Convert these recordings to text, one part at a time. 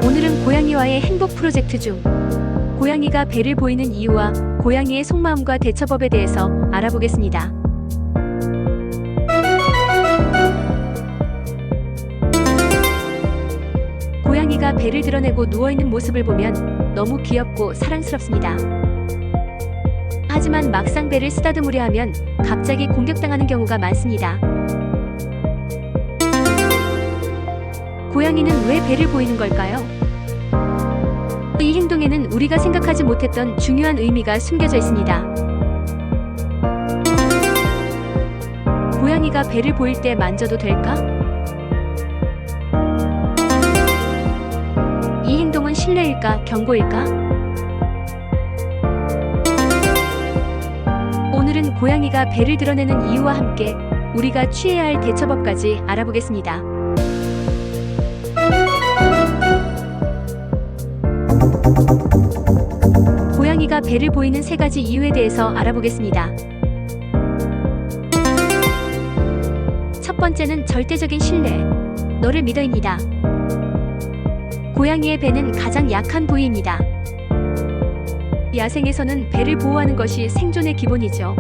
오늘은 고양이와의 행복 프로젝트 중 고양이가 배를 보이는 이유와 고양이의 속마음과 대처법에 대해서 알아보겠습니다. 고양이가 배를 드러내고 누워있는 모습을 보면 너무 귀엽고 사랑스럽습니다. 하지만 막상 배를 쓰다듬으려 하면 갑자기 공격당하는 경우가 많습니다. 고양이는 왜 배를 보이는 걸까요? 이 행동에는 우리가 생각하지 못했던 중요한 의미가 숨겨져 있습니다. 고양이가 배를 보일 때 만져도 될까? 이 행동은 신뢰일까, 경고일까? 오늘은 고양이가 배를 드러내는 이유와 함께 우리가 취해야 할 대처법까지 알아보겠습니다. 고양이가 배를 보이는 3가지 이유에 대해서 알아보겠습니다. 첫 번째는 절대적인 신뢰, 너를 믿어입니다. 고양이의 배는 가장 약한 부위입니다. 야생에서는 배를 보호하는 것이 생존의 기본이죠.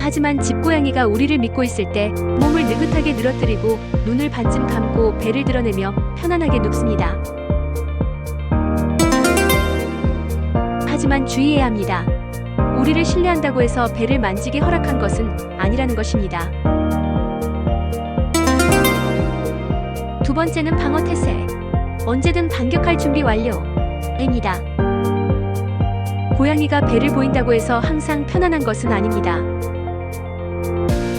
하지만 집고양이가 우리를 믿고 있을 때 몸을 느긋하게 늘어뜨리고 눈을 반쯤 감고 배를 드러내며 편안하게 눕습니다. 하지만 주의해야 합니다. 우리를 신뢰한다고 해서 배를 만지게 허락한 것은 아니라는 것입니다. 두 번째는 방어 태세, 언제든 반격할 준비 완료입니다. 고양이가 배를 보인다고 해서 항상 편안한 것은 아닙니다.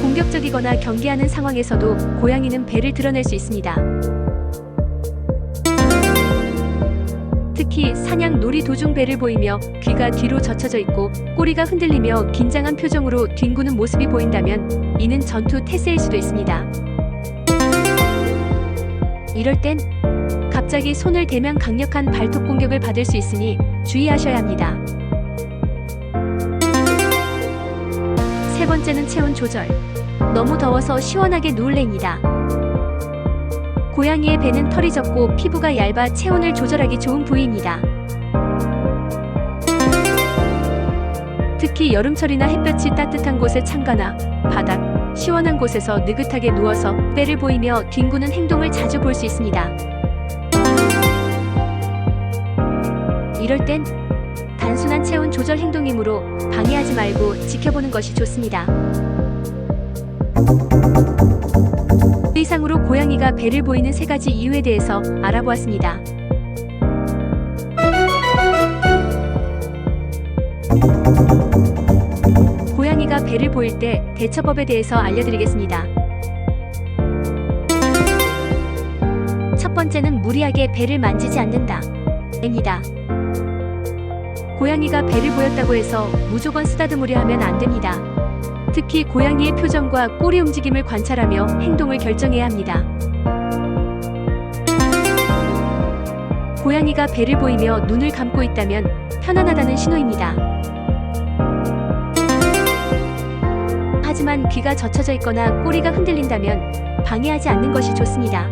공격적이거나 경계하는 상황에서도 고양이는 배를 드러낼 수 있습니다. 특히 사냥 놀이 도중 배를 보이며 귀가 뒤로 젖혀져 있고 꼬리가 흔들리며 긴장한 표정으로 뒹구는 모습이 보인다면 이는 전투 태세일 수도 있습니다. 이럴 땐 갑자기 손을 대면 강력한 발톱 공격을 받을 수 있으니 주의하셔야 합니다. 세 번째는 체온 조절, 너무 더워서 시원하게 누울래입니다. 고양이의 배는 털이 적고 피부가 얇아 체온을 조절하기 좋은 부위입니다. 특히 여름철이나 햇볕이 따뜻한 곳의 창가나 바닥, 시원한 곳에서 느긋하게 누워서 배를 보이며 뒹구는 행동을 자주 볼 수 있습니다. 이럴 땐 단순한 체온 조절 행동이므로 방해하지 말고 지켜보는 것이 좋습니다. 이상으로 고양이가 배를 보이는 3가지 이유에 대해서 알아보았습니다. 고양이가 배를 보일 때 대처법에 대해서 알려드리겠습니다. 첫 번째는 무리하게 배를 만지지 않는다 입니다. 고양이가 배를 보였다고 해서 무조건 쓰다듬으려 하면 안 됩니다. 특히 고양이의 표정과 꼬리 움직임을 관찰하며 행동을 결정해야 합니다. 고양이가 배를 보이며 눈을 감고 있다면 편안하다는 신호입니다. 하지만 귀가 젖혀져 있거나 꼬리가 흔들린다면 방해하지 않는 것이 좋습니다.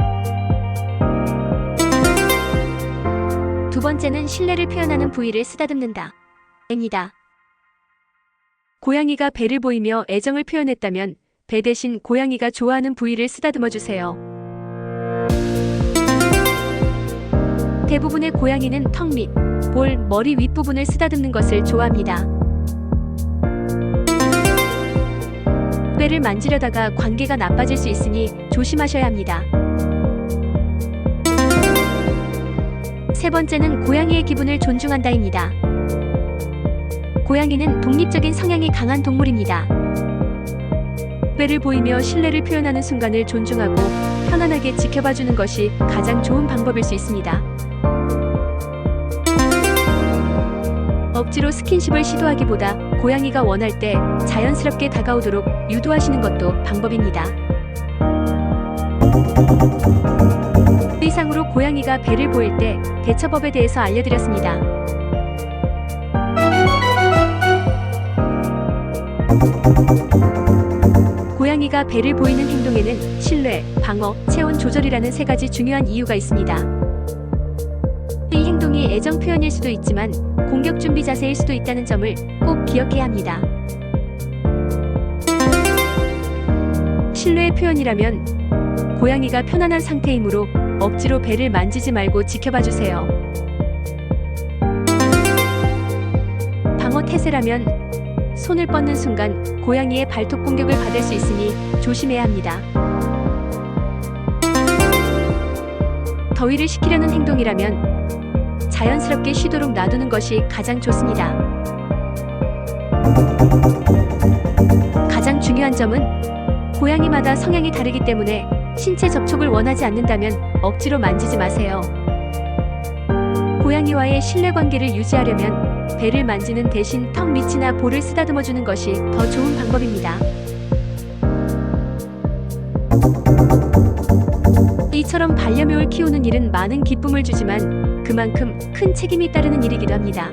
두 번째는 신뢰를 표현하는 부위를 쓰다듬는다 입니다. 고양이가 배를 보이며 애정을 표현했다면 배 대신 고양이가 좋아하는 부위를 쓰다듬어 주세요. 대부분의 고양이는 턱 밑, 볼, 머리 윗부분을 쓰다듬는 것을 좋아합니다. 배를 만지려다가 관계가 나빠질 수 있으니 조심하셔야 합니다. 세 번째는 고양이의 기분을 존중한다입니다. 고양이는 독립적인 성향이 강한 동물입니다. 배를 보이며 신뢰를 표현하는 순간을 존중하고 편안하게 지켜봐주는 것이 가장 좋은 방법일 수 있습니다. 억지로 스킨십을 시도하기보다 고양이가 원할 때 자연스럽게 다가오도록 유도하시는 것도 방법입니다. 이상으로 고양이가 배를 보일 때 대처법에 대해서 알려드렸습니다. 고양이가 배를 보이는 행동에는 신뢰, 방어, 체온 조절이라는 세 가지 중요한 이유가 있습니다. 이 행동이 애정 표현일 수도 있지만 공격 준비 자세일 수도 있다는 점을 꼭 기억해야 합니다. 신뢰의 표현이라면 고양이가 편안한 상태이므로 억지로 배를 만지지 말고 지켜봐 주세요. 방어 태세라면 손을 뻗는 순간 고양이의 발톱 공격을 받을 수 있으니 조심해야 합니다. 더위를 식히려는 행동이라면 자연스럽게 쉬도록 놔두는 것이 가장 좋습니다. 가장 중요한 점은 고양이마다 성향이 다르기 때문에 신체 접촉을 원하지 않는다면 억지로 만지지 마세요. 고양이와의 신뢰관계를 유지하려면 배를 만지는 대신 턱 밑이나 볼을 쓰다듬어 주는 것이 더 좋은 방법입니다. 이처럼 반려묘를 키우는 일은 많은 기쁨을 주지만 그만큼 큰 책임이 따르는 일이기도 합니다.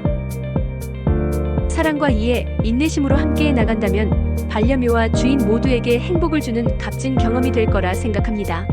사랑과 이해, 인내심으로 함께해 나간다면 반려묘와 주인 모두에게 행복을 주는 값진 경험이 될 거라 생각합니다.